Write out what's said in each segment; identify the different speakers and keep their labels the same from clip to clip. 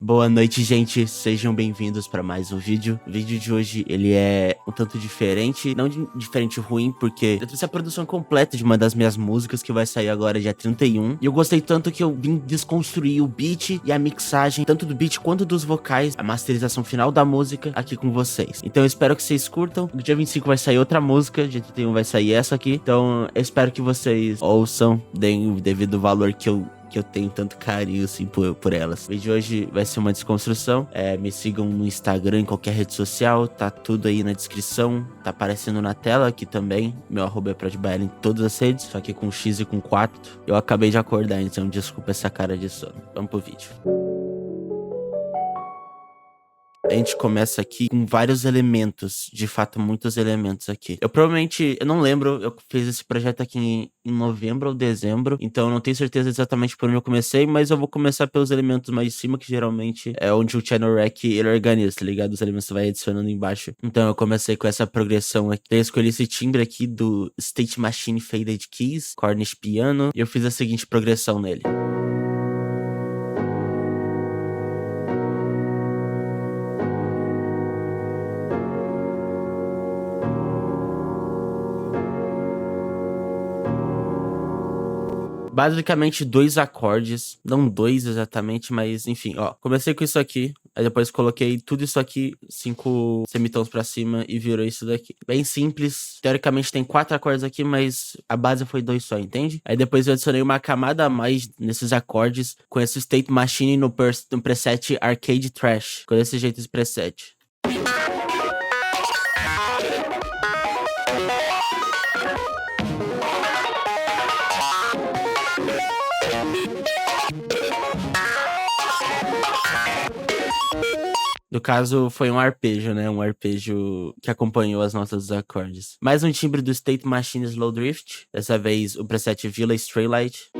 Speaker 1: Boa noite, gente. Sejam bem-vindos para mais um vídeo. O vídeo de hoje, ele é um tanto diferente. Não diferente ruim, porque eu trouxe a produção completa de uma das minhas músicas que vai sair agora dia 31. E eu gostei tanto que eu vim desconstruir o beat e a mixagem, tanto do beat quanto dos vocais, a masterização final da música aqui com vocês. Então eu espero que vocês curtam. No dia 25 vai sair outra música, dia 31 vai sair essa aqui. Então eu espero que vocês ouçam, deem o devido valor que eu tenho tanto carinho, assim, por elas. O vídeo de hoje vai ser uma desconstrução. Me sigam no Instagram, em qualquer rede social. Tá tudo aí na descrição. Tá aparecendo na tela aqui também. Meu arroba é prodbaela em todas as redes. Só que com X e com 4. Eu acabei de acordar, então desculpa essa cara de sono. Vamos pro vídeo. A gente começa aqui com vários elementos, de fato, muitos elementos aqui. Eu não lembro, eu fiz esse projeto aqui em novembro ou dezembro, então eu não tenho certeza exatamente por onde eu comecei, mas eu vou começar pelos elementos mais de cima, que geralmente é onde o Channel Rec ele organiza, tá ligado? Os elementos vai adicionando embaixo. Então eu comecei com essa progressão aqui. Eu escolhi esse timbre aqui do State Machine Faded Keys, Cornish Piano, e eu fiz a seguinte progressão nele. Basicamente 2 acordes, não 2 exatamente, mas enfim, ó. Comecei com isso aqui, aí depois coloquei tudo isso aqui, 5 semitons pra cima e virou isso daqui. Bem simples, teoricamente tem 4 acordes aqui, mas a base foi 2 só, entende? Aí depois eu adicionei uma camada a mais nesses acordes com esse State Machine no preset Arcade Trash, com desse jeito esse preset. No caso, foi um arpejo, né? Um arpejo que acompanhou as notas dos acordes. Mais um timbre do State Machine Slow Drift. Dessa vez, o preset Villa Straylight.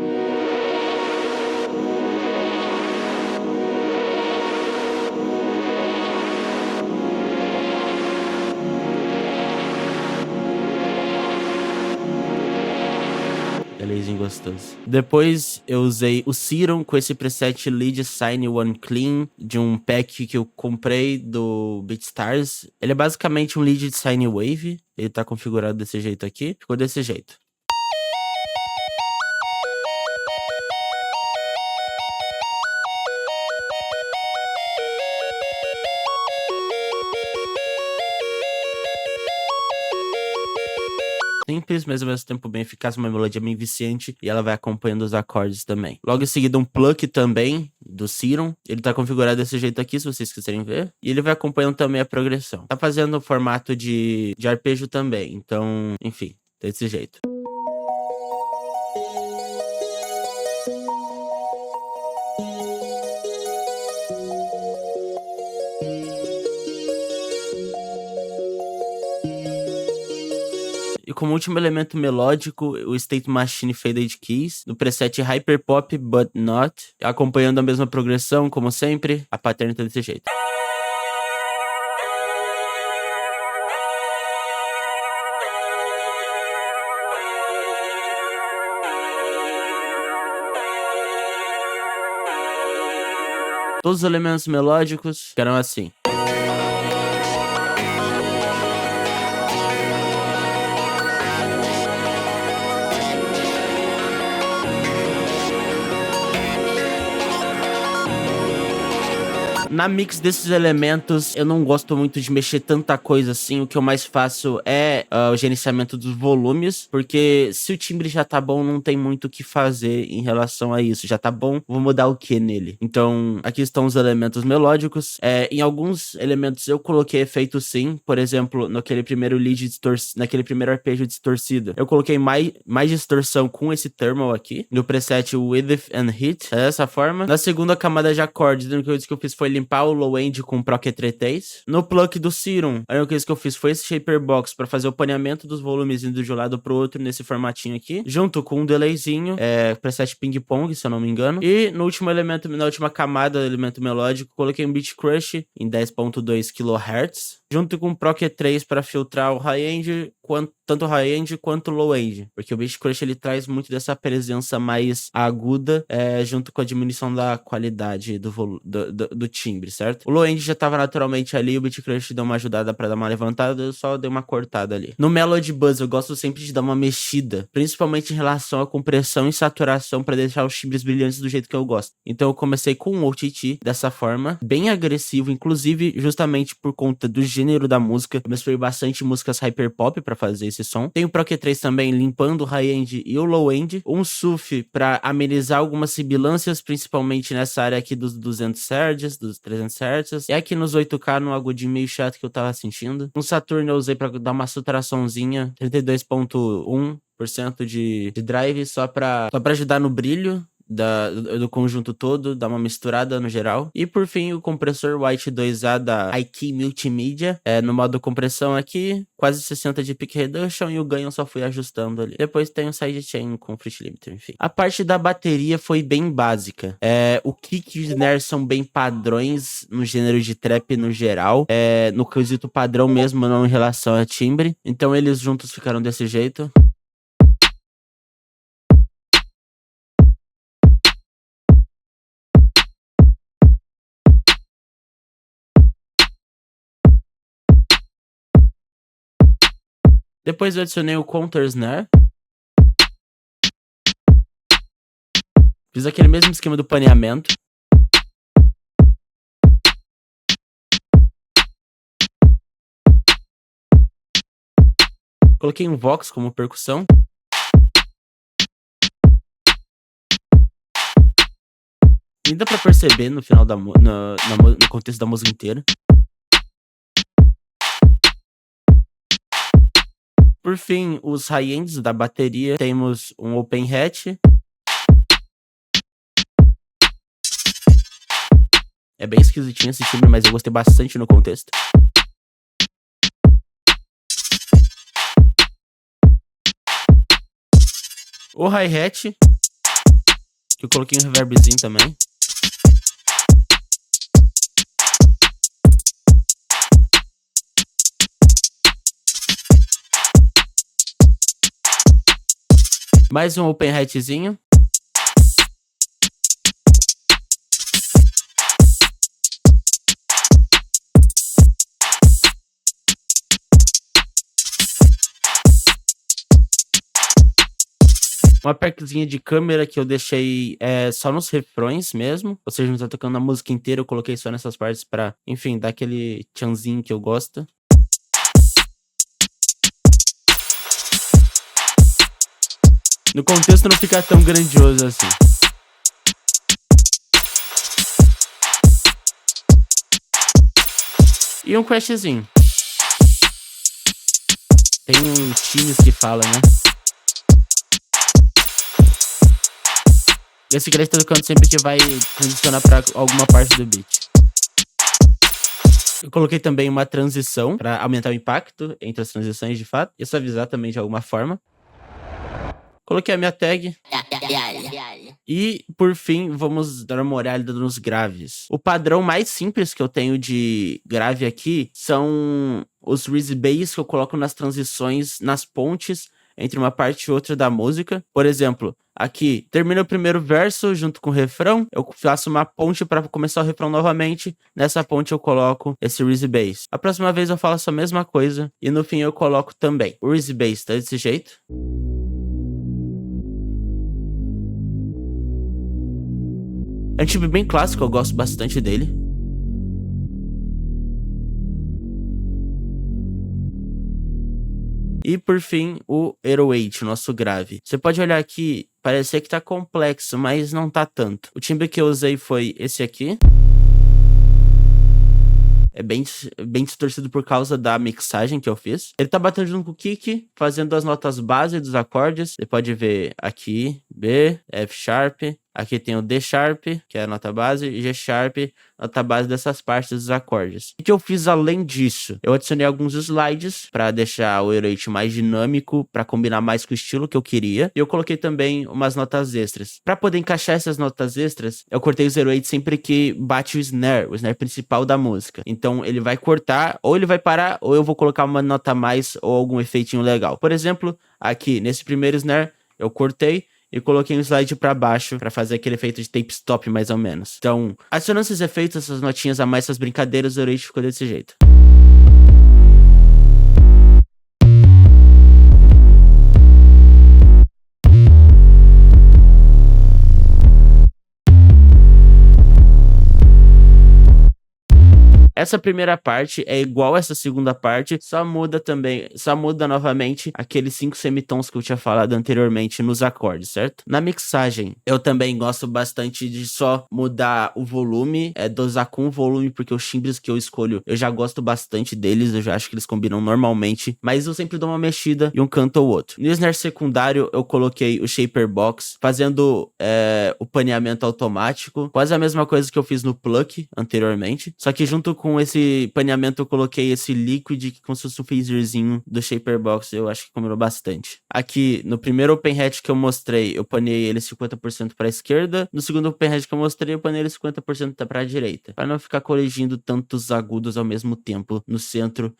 Speaker 1: Delayzinho gostoso. Depois eu usei o Serum com esse preset Lead Sign One Clean de um pack que eu comprei do BeatStars. Ele é basicamente um Lead Sign Wave. Ele tá configurado desse jeito aqui. Ficou desse jeito. Simples, mas ao mesmo tempo bem eficaz, uma melodia bem viciante e ela vai acompanhando os acordes também. Logo em seguida um pluck também do Serum, ele tá configurado desse jeito aqui, se vocês quiserem ver, e ele vai acompanhando também a progressão. Tá fazendo o formato de arpejo também, então, enfim, desse jeito. E como último elemento melódico, o State Machine Faded Keys, no preset Hyperpop But Not, acompanhando a mesma progressão, como sempre, a pattern tá desse jeito. Todos os elementos melódicos ficaram assim. Na mix desses elementos, eu não gosto muito de mexer tanta coisa assim. O que eu mais faço é o gerenciamento dos volumes, porque se o timbre já tá bom, não tem muito o que fazer em relação a isso. Já tá bom, vou mudar o que nele? Então, aqui estão os elementos melódicos. Em alguns elementos eu coloquei efeito sim. Por exemplo, naquele primeiro naquele primeiro arpejo distorcido, eu coloquei mais distorção com esse thermal aqui, no preset Width and Heat, dessa forma. Na segunda camada de acordes, a única coisa que eu fiz foi limpar o low end com Proc E3. No pluck do Serum, a única coisa que eu fiz foi esse shaper box para fazer o paneamento dos volumes indo de um lado pro outro nesse formatinho aqui, junto com um delayzinho, preset ping pong, se eu não me engano. E no último elemento, na última camada, elemento melódico, coloquei um Beat Crush em 10.2 kHz, junto com Proc E3 para filtrar o high end tanto high-end quanto low-end, porque o Beat Crush ele traz muito dessa presença mais aguda, junto com a diminuição da qualidade do timbre, certo? O low-end já tava naturalmente ali, o Beat Crush deu uma ajudada pra dar uma levantada, eu só dei uma cortada ali. No Melody Buzz eu gosto sempre de dar uma mexida, principalmente em relação à compressão e saturação pra deixar os timbres brilhantes do jeito que eu gosto. Então eu comecei com um OTT dessa forma, bem agressivo, inclusive justamente por conta do gênero da música. Eu misturei bastante músicas hyperpop pra fazer esse som. Tem o Pro Q3 também limpando o high-end e o low-end. Um SUF pra amenizar algumas sibilâncias, principalmente nessa área aqui dos 200 Hz, dos 300 Hz. E aqui nos 8K, no agudinho meio chato que eu tava sentindo. Um Saturn eu usei pra dar uma saturaçãozinha, 32,1% de drive, só pra ajudar no brilho do conjunto todo, dar uma misturada no geral. E por fim, o compressor White 2A da iKey Multimedia, no modo compressão aqui, quase 60 de peak reduction, e o ganho eu só fui ajustando ali. Depois tem o sidechain com Fruit Limiter, enfim. A parte da bateria foi bem básica. O kick e o snare são bem padrões no gênero de trap no geral, no quesito padrão mesmo, não em relação a timbre. Então eles juntos ficaram desse jeito. Depois eu adicionei o counter snare. Fiz aquele mesmo esquema do paneamento. Coloquei um Vox como percussão. E dá pra perceber no final no contexto da música inteira. Por fim, os high-ends da bateria. Temos um open hat. É bem esquisitinho esse timbre, mas eu gostei bastante no contexto. O hi-hat, que eu coloquei um reverbzinho também. Mais um open hatzinho. Uma perkzinha de câmera que eu deixei só nos refrões mesmo. Ou seja, não tá tocando a música inteira, eu coloquei só nessas partes pra, enfim, dar aquele tchanzinho que eu gosto. No contexto não fica tão grandioso assim. E um crashzinho. Tem um times que fala, né? Esse crash tá tocando sempre que vai transicionar pra alguma parte do beat. Eu coloquei também uma transição pra aumentar o impacto entre as transições de fato. E suavizar também de alguma forma. Coloquei a minha tag. E, por fim, vamos dar uma olhada nos graves. O padrão mais simples que eu tenho de grave aqui são os Reese Bass que eu coloco nas transições, nas pontes, entre uma parte e outra da música. Por exemplo, aqui, termina o primeiro verso junto com o refrão, eu faço uma ponte para começar o refrão novamente. Nessa ponte eu coloco esse Reese Bass. A próxima vez eu faço a mesma coisa e no fim eu coloco também. O Reese Bass tá desse jeito. É um timbre bem clássico, eu gosto bastante dele. E por fim, o 808, nosso grave. Você pode olhar aqui, parecer que tá complexo, mas não tá tanto. O timbre que eu usei foi esse aqui. É bem distorcido por causa da mixagem que eu fiz. Ele tá batendo junto com o kick, fazendo as notas base dos acordes. Você pode ver aqui, B, F Sharp. Aqui tem o D Sharp, que é a nota base, e G Sharp, nota base dessas partes dos acordes. O que eu fiz além disso? Eu adicionei alguns slides para deixar o 808 mais dinâmico, para combinar mais com o estilo que eu queria. E eu coloquei também umas notas extras. Para poder encaixar essas notas extras, eu cortei o 808 sempre que bate o snare principal da música. Então ele vai cortar, ou ele vai parar, ou eu vou colocar uma nota a mais ou algum efeitinho legal. Por exemplo, aqui nesse primeiro snare, eu cortei e coloquei um slide pra baixo pra fazer aquele efeito de tape stop mais ou menos. Então, adicionando esses efeitos, essas notinhas a mais, essas brincadeiras, o 808 ficou desse jeito. Essa primeira parte é igual essa segunda parte, só muda novamente aqueles 5 semitons que eu tinha falado anteriormente nos acordes, certo? Na mixagem, eu também gosto bastante de só mudar o volume, dosar com o volume, porque os timbres que eu escolho, eu já gosto bastante deles, eu já acho que eles combinam normalmente, mas eu sempre dou uma mexida e um canto ou outro. No snare secundário, eu coloquei o shaper box, fazendo o paneamento automático, quase a mesma coisa que eu fiz no pluck anteriormente, só que junto com esse paneamento eu coloquei esse liquid, como se fosse um phaserzinho do shaper box, eu acho que combinou bastante. Aqui, no primeiro open hat que eu mostrei, eu paneei ele 50% para a esquerda, no segundo open hat que eu mostrei, eu paneei ele 50% para a direita, para não ficar corrigindo tantos agudos ao mesmo tempo no centro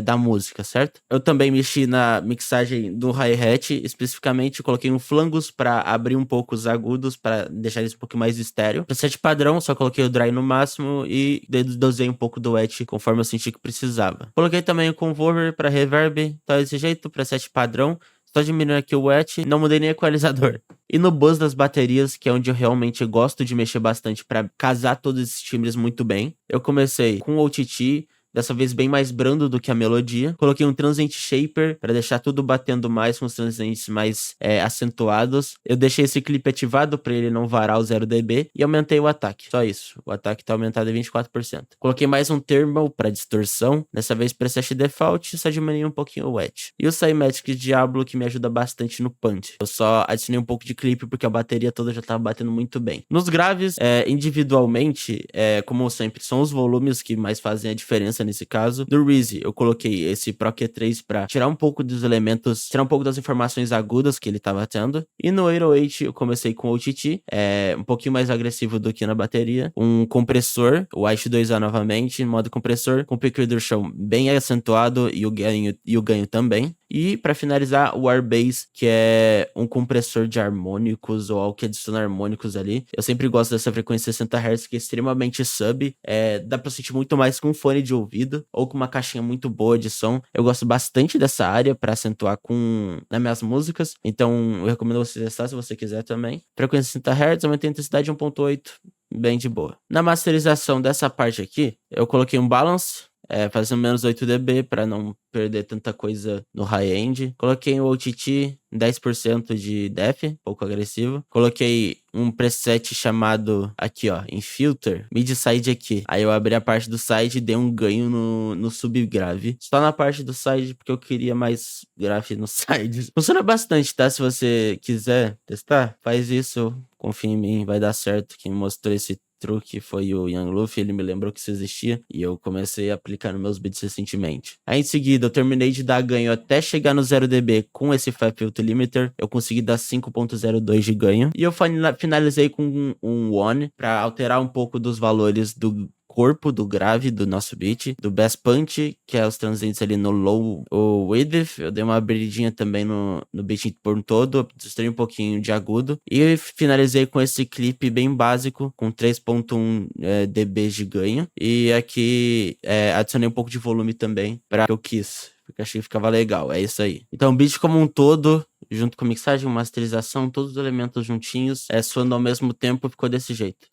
Speaker 1: da música, certo? Eu também mexi na mixagem do hi-hat, especificamente coloquei um flangos para abrir um pouco os agudos, para deixar eles um pouco mais estéreo. Preset padrão, só coloquei o dry no máximo e dosei um pouco do wet conforme eu senti que precisava. Coloquei também o convolver para reverb, tá desse jeito, preset padrão. Só diminuir aqui o wet, não mudei nem o equalizador. E no buzz das baterias, que é onde eu realmente gosto de mexer bastante para casar todos esses timbres muito bem, eu comecei com o OTT, dessa vez bem mais brando do que a melodia. Coloquei um transient shaper para deixar tudo batendo mais, com os transients mais acentuados. Eu deixei esse clipe ativado para ele não varar o 0 dB e aumentei o ataque. Só isso. O ataque tá aumentado em 24%. Coloquei mais um thermal para distorção. Dessa vez preset default, só diminui um pouquinho o wet. E o Cymatic Diablo, que me ajuda bastante no punch. Eu só adicionei um pouco de clipe porque a bateria toda já tava batendo muito bem. Nos graves, individualmente, como sempre, são os volumes que mais fazem a diferença nesse caso. No Reezy, eu coloquei esse Pro Q3 para tirar um pouco dos elementos, tirar um pouco das informações agudas que ele tava tendo. E no 808, eu comecei com o OTT, um pouquinho mais agressivo do que na bateria. Um compressor, o H2A novamente, modo compressor, com o pick reduction bem acentuado e o ganho também. E para finalizar, o R-Bass, que é um compressor de harmônicos ou algo que adiciona harmônicos ali. Eu sempre gosto dessa frequência 60 Hz, que é extremamente sub. Dá pra sentir muito mais com um fone de ouvido ou com uma caixinha muito boa de som. Eu gosto bastante dessa área para acentuar nas minhas músicas. Então eu recomendo você testar se você quiser também. Frequência 60 Hz, aumentei a intensidade 1.8, bem de boa. Na masterização dessa parte aqui, eu coloquei um balance, fazendo menos 8 dB para não perder tanta coisa no high-end. Coloquei o OTT 10% de def, pouco agressivo. Coloquei um preset chamado aqui, ó, em filter, mid-side aqui. Aí eu abri a parte do side e dei um ganho no subgrave. Só na parte do side, porque eu queria mais grave no side. Funciona bastante, tá? Se você quiser testar, faz isso. Confia em mim, vai dar certo. Quem mostrou esse truque foi o Young Luffy, ele me lembrou que isso existia e eu comecei a aplicar nos meus beats recentemente. Aí em seguida eu terminei de dar ganho até chegar no 0 dB com esse Fab Filter Limiter, eu consegui dar 5.02 de ganho e eu finalizei com um one para alterar um pouco dos valores do corpo do grave do nosso beat, do bass punch, que é os transientes ali no low, o width, eu dei uma abridinha também no beat por todo, destruí um pouquinho de agudo, e finalizei com esse clipe bem básico, com 3.1 dB de ganho, e aqui adicionei um pouco de volume também, pra que eu quis, porque achei que ficava legal, é isso aí. Então o beat como um todo, junto com a mixagem, masterização, todos os elementos juntinhos, soando ao mesmo tempo, ficou desse jeito.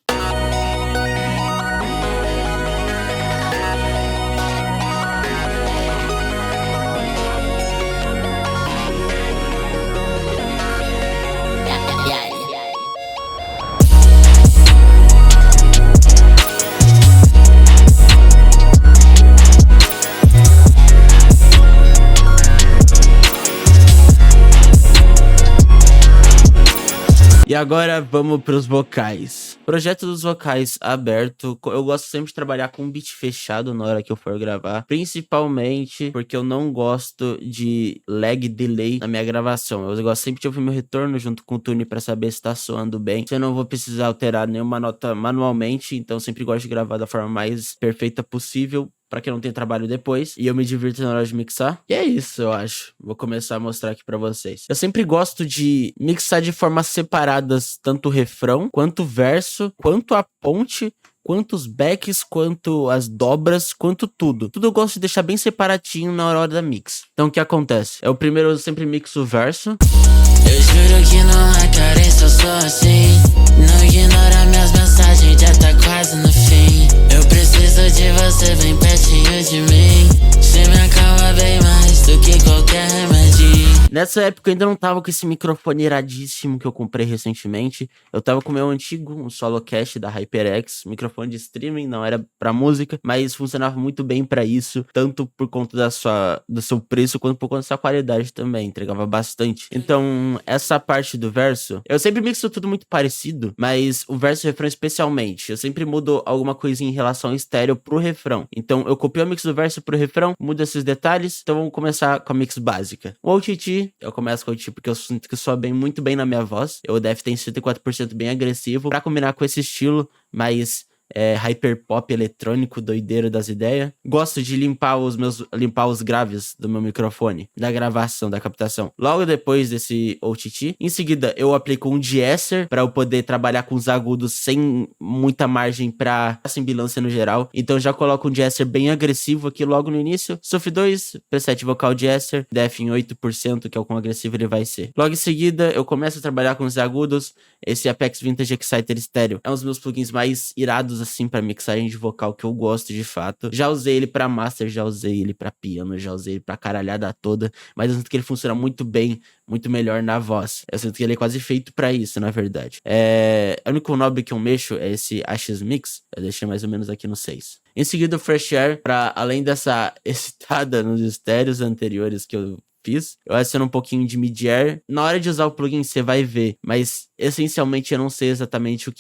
Speaker 1: E agora vamos pros vocais. Projeto dos vocais aberto. Eu gosto sempre de trabalhar com beat fechado na hora que eu for gravar. Principalmente porque eu não gosto de lag delay na minha gravação. Eu gosto sempre de ouvir meu retorno junto com o tune pra saber se tá soando bem. Se eu não vou precisar alterar nenhuma nota manualmente, então eu sempre gosto de gravar da forma mais perfeita possível, pra que eu não tenha trabalho depois. E eu me divirto na hora de mixar. E é isso, eu acho. Vou começar a mostrar aqui pra vocês. Eu sempre gosto de mixar de formas separadas, tanto o refrão, quanto o verso, quanto a ponte, quanto os backs, quanto as dobras, quanto tudo. Tudo eu gosto de deixar bem separatinho na hora da mix. Então o que acontece? É o primeiro, eu sempre mixo o verso.
Speaker 2: Eu juro que não há carência, eu sou assim. Não ignora minhas mensagens, já tá quase no fim. Eu preciso de você bem pertinho de mim. Você me acalma bem mais do que qualquer remédio.
Speaker 1: Nessa época eu ainda não tava com esse microfone iradíssimo que eu comprei recentemente. Eu tava com o meu antigo, um Solocast da HyperX, microfone de streaming, não era pra música, mas funcionava muito bem pra isso, tanto por conta do seu preço, quanto por conta da sua qualidade também, entregava bastante. Então, essa parte do verso, eu sempre mixo tudo muito parecido, mas o verso e o refrão especialmente, eu sempre mudo alguma coisinha em relação ao estéreo pro refrão. Então, eu copio a mix do verso pro refrão, mudo esses detalhes, então vamos começar com a mix básica. O OTT, eu começo com o OTT porque eu sinto que soa bem, muito bem na minha voz. O DF tem 104% bem agressivo, pra combinar com esse estilo mais hyperpop eletrônico, doideiro das ideias. Gosto de limpar os graves do meu microfone, da gravação, da captação. Logo depois desse OTT, em seguida eu aplico um de-esser para eu poder trabalhar com os agudos sem muita margem para sibilância no geral. Então já coloco um de-esser bem agressivo aqui logo no início. Sof 2, preset vocal de-esser, def em 8%, que é o quão agressivo ele vai ser. Logo em seguida eu começo a trabalhar com os agudos. Esse Apex Vintage Exciter Stereo é um dos meus plugins mais irados assim pra mixagem de vocal que eu gosto de fato. Já usei ele pra master, já usei ele pra piano, já usei ele pra caralhada toda, mas eu sinto que ele funciona muito bem, muito melhor na voz. Eu sinto que ele é quase feito pra isso, na verdade. O único knob que eu mexo é esse AX Mix, eu deixei mais ou menos aqui no 6. Em seguida o Fresh Air, pra além dessa excitada nos estéreos anteriores que eu fiz, eu adiciono um pouquinho de mid-air. Na hora de usar o plugin você vai ver, mas essencialmente eu não sei exatamente o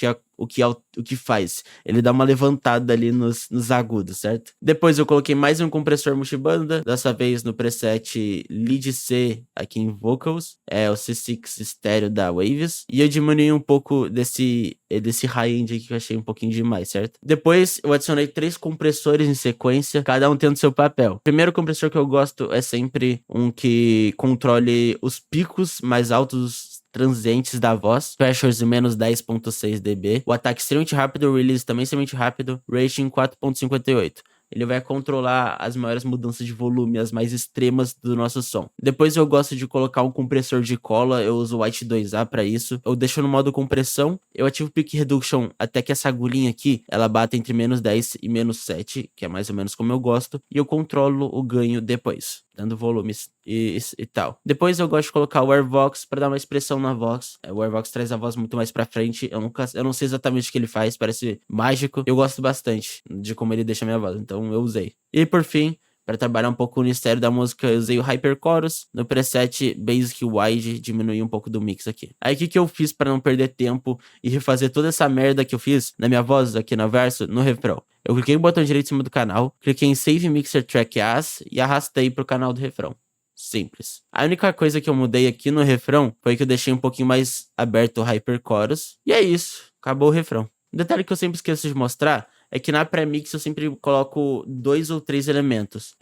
Speaker 1: que faz. Ele dá uma levantada ali nos agudos, certo? Depois eu coloquei mais um compressor multibanda, dessa vez no preset Lead C aqui em Vocals, é o C6 estéreo da Waves, e eu diminui um pouco desse high-end aqui que eu achei um pouquinho demais, certo? Depois eu adicionei 3 compressores em sequência, cada um tendo seu papel. O primeiro compressor que eu gosto é sempre um que controle os picos mais altos transientes da voz, thresholds de menos 10.6 dB, o ataque extremamente rápido, o release também extremamente rápido, rating 4.58. Ele vai controlar as maiores mudanças de volume, as mais extremas do nosso som. Depois eu gosto de colocar um compressor de cola, eu uso o White 2A para isso. Eu deixo no modo compressão, eu ativo o Peak Reduction até que essa agulhinha aqui, ela bata entre menos 10 e menos 7, que é mais ou menos como eu gosto, e eu controlo o ganho depois, dando volumes e tal. Depois eu gosto de colocar o Airvox para dar uma expressão na voz. O Airvox traz a voz muito mais pra frente. Eu não sei exatamente o que ele faz, parece mágico. Eu gosto bastante de como ele deixa a minha voz, então eu usei. E por fim, para trabalhar um pouco o mistério da música, eu usei o Hyper Chorus. No preset Basic Wide, diminuí um pouco do mix aqui. Aí o que eu fiz para não perder tempo e refazer toda essa merda que eu fiz na minha voz aqui no verso, no refrão? Eu cliquei no botão direito em cima do canal, cliquei em Save Mixer Track As e arrastei pro canal do refrão. Simples. A única coisa que eu mudei aqui no refrão foi que eu deixei um pouquinho mais aberto o Hyper Chorus. E é isso. Acabou o refrão. Um detalhe que eu sempre esqueço de mostrar é que na pré-mix eu sempre coloco 2 ou 3 elementos.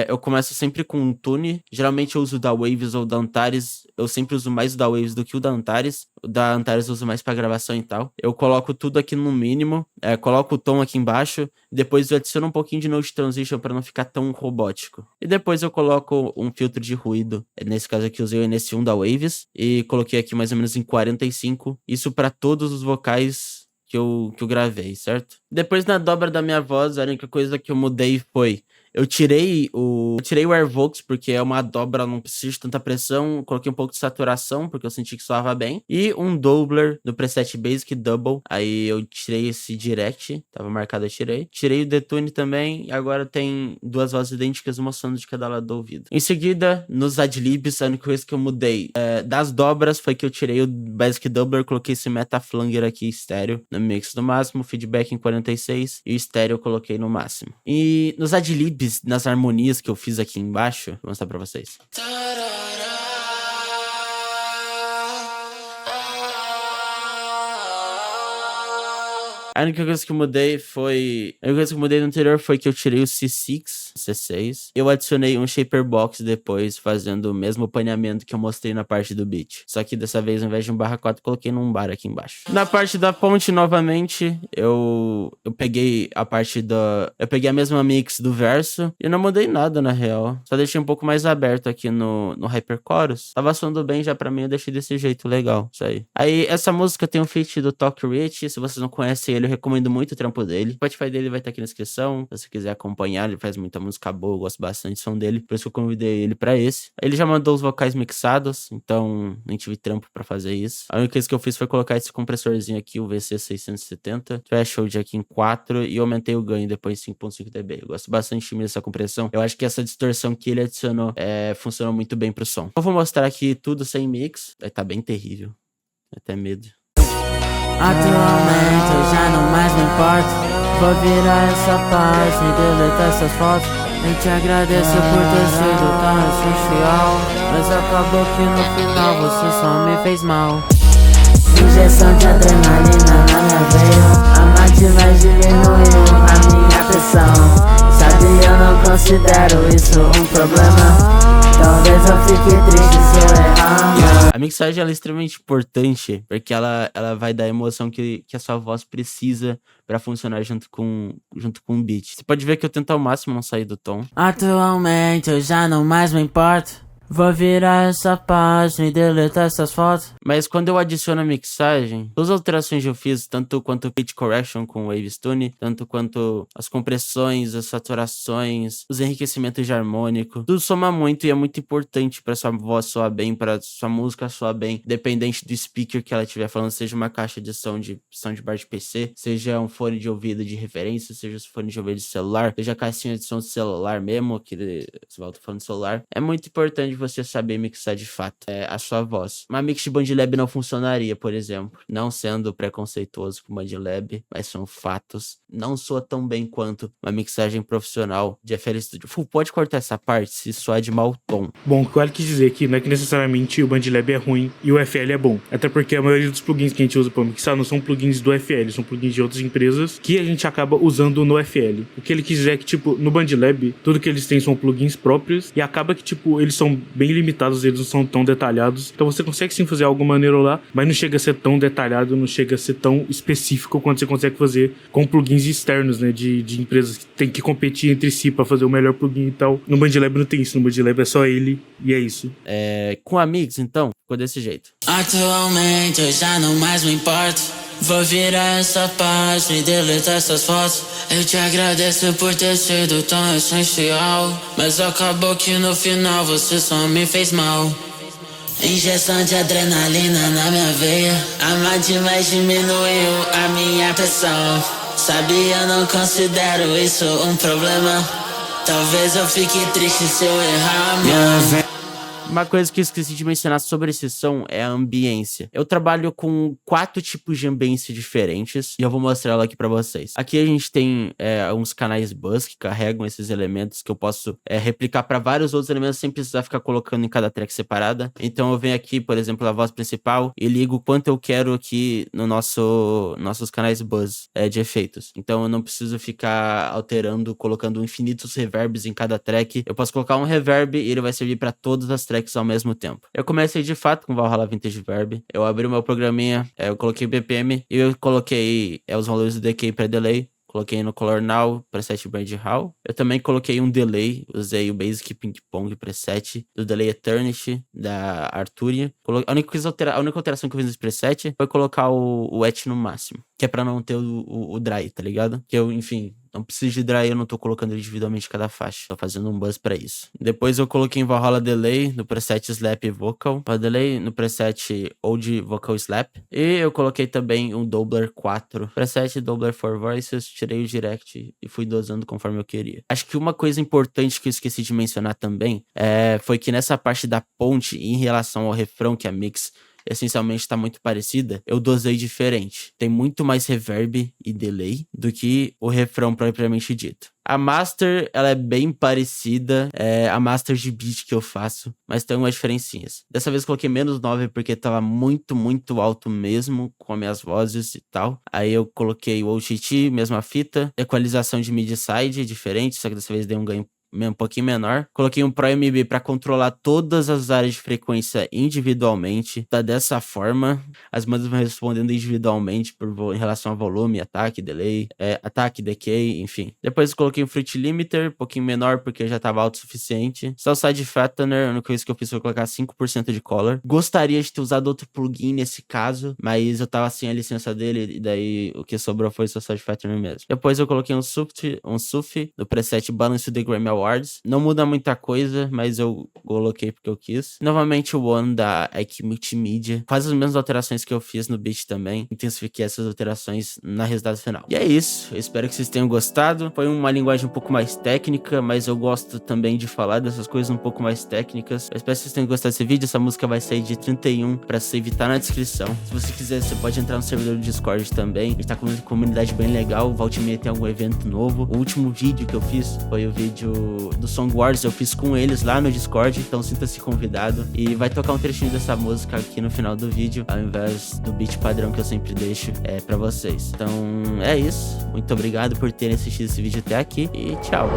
Speaker 1: Eu começo sempre com um tune. Geralmente eu uso o da Waves ou o da Antares. Eu sempre uso mais o da Waves do que o da Antares. O da Antares eu uso mais pra gravação e tal. Eu coloco tudo aqui no mínimo. Coloco o tom aqui embaixo. Depois eu adiciono um pouquinho de Node Transition pra não ficar tão robótico. E depois eu coloco um filtro de ruído. Nesse caso aqui eu usei o NS1 da Waves. E coloquei aqui mais ou menos em 45. Isso pra todos os vocais que eu gravei, certo? Depois na dobra da minha voz, a única coisa que eu mudei foi... Eu tirei o Airvox, porque é uma dobra, não precisa de tanta pressão. Coloquei um pouco de saturação, porque eu senti que soava bem. E um doubler do preset Basic Double. Aí eu tirei esse direct, tava marcado, eu tirei. Tirei o detune também, e agora tem duas vozes idênticas, uma som de cada lado do ouvido. Em seguida, nos adlibs, a única coisa que eu mudei das dobras foi que eu tirei o Basic Doubler, coloquei esse Metaflanger aqui estéreo no mix no máximo, feedback em 46, e o estéreo eu coloquei no máximo. E nos adlibs, nas harmonias que eu fiz aqui embaixo, vou mostrar pra vocês. A única coisa que eu mudei foi... A única coisa que eu mudei no anterior foi que eu tirei o C6. Eu adicionei um Shaper Box depois, fazendo o mesmo paneamento que eu mostrei na parte do beat. Só que dessa vez, ao invés de um /4, coloquei num bar aqui embaixo. Na parte da ponte, novamente, eu peguei a parte da... Eu peguei a mesma mix do verso e não mudei nada, na real. Só deixei um pouco mais aberto aqui no Hyperchorus. Tava soando bem já pra mim, eu deixei desse jeito legal, isso aí. Aí, essa música tem um feat do Talk Rich. Se vocês não conhecem ele, eu recomendo muito o trampo dele. O Spotify dele vai estar aqui na descrição, se você quiser acompanhar. Ele faz muita música boa, eu gosto bastante do som dele, por isso que eu convidei ele pra esse. Ele já mandou os vocais mixados, então nem tive trampo pra fazer isso. A única coisa que eu fiz foi colocar esse compressorzinho aqui, o VC670, threshold aqui em 4, e eu aumentei o ganho depois em 5.5 dB. Eu gosto bastante dessa compressão. Eu acho que essa distorção que ele adicionou funcionou muito bem pro som. Eu vou mostrar aqui tudo sem mix, vai tá bem terrível, até medo.
Speaker 2: Atualmente eu já não mais me importo. Vou virar essa página e deletar essas fotos. Eu te agradeço por ter sido tão essencial, mas acabou que no final você só me fez mal. Injeção de adrenalina na minha veia, a mais diminuiu a minha pressão. Sabe, eu não considero isso um problema. Talvez eu fique triste se eu errar.
Speaker 1: A mixagem ela é extremamente importante, porque ela vai dar a emoção que a sua voz precisa pra funcionar junto com o beat. Você pode ver que eu tento ao máximo não sair do tom.
Speaker 2: Atualmente eu já não mais me importo. Vou virar essa página e deletar essas fotos.
Speaker 1: Mas quando eu adiciono a mixagem, todas as alterações que eu fiz, tanto quanto o pitch correction com o Wavestone, tanto quanto as compressões, as saturações, os enriquecimentos de harmônico, tudo soma muito e é muito importante pra sua voz soar bem, pra sua música soar bem, dependente do speaker que ela estiver falando, seja uma caixa de soundbar de PC, seja um fone de ouvido de referência, seja um fone de ouvido de celular, seja a caixinha de som de celular mesmo, aquele alto-falando de celular. É muito importante você saber mixar de fato a sua voz. Uma mix de Bandlab não funcionaria, por exemplo. Não sendo preconceituoso com Bandlab, mas são fatos. Não soa tão bem quanto uma mixagem profissional de FL Studio. Pode cortar essa parte se soar de mau tom.
Speaker 3: Bom, o que eu quis dizer aqui não é que necessariamente o Bandlab é ruim e o FL é bom. Até porque a maioria dos plugins que a gente usa para mixar não são plugins do FL, são plugins de outras empresas que a gente acaba usando no FL. O que ele quis dizer é que, tipo, no Bandlab, tudo que eles têm são plugins próprios e acaba que, tipo, eles são bem limitados, eles não são tão detalhados. Então você consegue sim fazer algo maneiro lá, mas não chega a ser tão detalhado, não chega a ser tão específico quanto você consegue fazer com plugins externos, né, de empresas que tem que competir entre si pra fazer o melhor plugin e tal. No Bandlab não tem isso, no Bandlab é só ele e é isso.
Speaker 1: Com a mix, então, ficou desse jeito.
Speaker 2: Atualmente eu já não mais me importo. Vou virar essa página e deletar essas fotos. Eu te agradeço por ter sido tão essencial, mas acabou que no final você só me fez mal. Injeção de adrenalina na minha veia, a mais diminuiu a minha pressão. Sabe, eu não considero isso um problema. Talvez eu fique triste se eu errar, meu.
Speaker 1: Uma coisa que eu esqueci de mencionar sobre esse som é a ambiência. Eu trabalho com 4 tipos de ambiência diferentes e eu vou mostrar ela aqui pra vocês. Aqui a gente tem uns canais bus que carregam esses elementos que eu posso replicar pra vários outros elementos sem precisar ficar colocando em cada track separada. Então eu venho aqui, por exemplo, a voz principal e ligo o quanto eu quero aqui no nossos canais bus de efeitos. Então eu não preciso ficar alterando, colocando infinitos reverbs em cada track. Eu posso colocar um reverb e ele vai servir pra todas as tracks ao mesmo tempo. Eu comecei de fato com Valhalla Vintage Verb. Eu abri o meu programinha, eu coloquei BPM e eu coloquei os valores do decay para delay. Coloquei no Color Now, preset Brand Hall. Eu também coloquei um delay, usei o Basic Ping Pong preset do Delay Eternity da Arturia. A única alteração que eu fiz nesse preset foi colocar o ET no máximo. que é pra não ter o dry, tá ligado? Que eu, enfim, não preciso de dry, eu não tô colocando individualmente cada faixa. Tô fazendo um buzz pra isso. Depois eu coloquei em Valhalla Delay no preset Slap Vocal. Para Delay no preset Old Vocal Slap. E eu coloquei também um Doubler 4. Preset Doubler for Voices. Tirei o direct e fui dosando conforme eu queria. Acho que uma coisa importante que eu esqueci de mencionar também foi que nessa parte da ponte, em relação ao refrão, que a mix essencialmente tá muito parecida, eu dosei diferente. Tem muito mais reverb e delay do que o refrão propriamente dito. A master, ela é bem parecida, a master de beat que eu faço, mas tem umas diferencinhas. Dessa vez eu coloquei menos 9 porque tava muito, muito alto mesmo, com as minhas vozes e tal. Aí eu coloquei o OTT, mesma fita, equalização de mid-side diferente, só que dessa vez dei um ganho um pouquinho menor. Coloquei um Pro MB para controlar todas as áreas de frequência individualmente. Tá dessa forma. As bandas vão respondendo individualmente em relação a volume, ataque, delay, ataque, decay, enfim. Depois eu coloquei um Fruit Limiter, um pouquinho menor porque já tava alto o suficiente. Só o Side Fattener, a única coisa que eu fiz foi colocar 5% de color. Gostaria de ter usado outro plugin nesse caso, mas eu tava sem a licença dele e daí o que sobrou foi só o Side Fattener mesmo. Depois eu coloquei um SUF no preset Balance the Grammy Awards. Não muda muita coisa, mas eu coloquei porque eu quis. Novamente o One da EQ Multimedia. Faz as mesmas alterações que eu fiz no beat também. Intensifiquei essas alterações na resultado final. E é isso. Eu espero que vocês tenham gostado. Foi uma linguagem um pouco mais técnica, mas eu gosto também de falar dessas coisas um pouco mais técnicas. Eu espero que vocês tenham gostado desse vídeo. Essa música vai sair de 31 pra save, tá na descrição. Se você quiser, você pode entrar no servidor do Discord também. A gente tá com uma comunidade bem legal. Volte e meia tem algum evento novo. O último vídeo que eu fiz foi o vídeo do Song Wars, eu fiz com eles lá no Discord, então sinta-se convidado. E vai tocar um trechinho dessa música aqui no final do vídeo, ao invés do beat padrão que eu sempre deixo pra vocês. Então é isso, muito obrigado por terem assistido esse vídeo até aqui e tchau!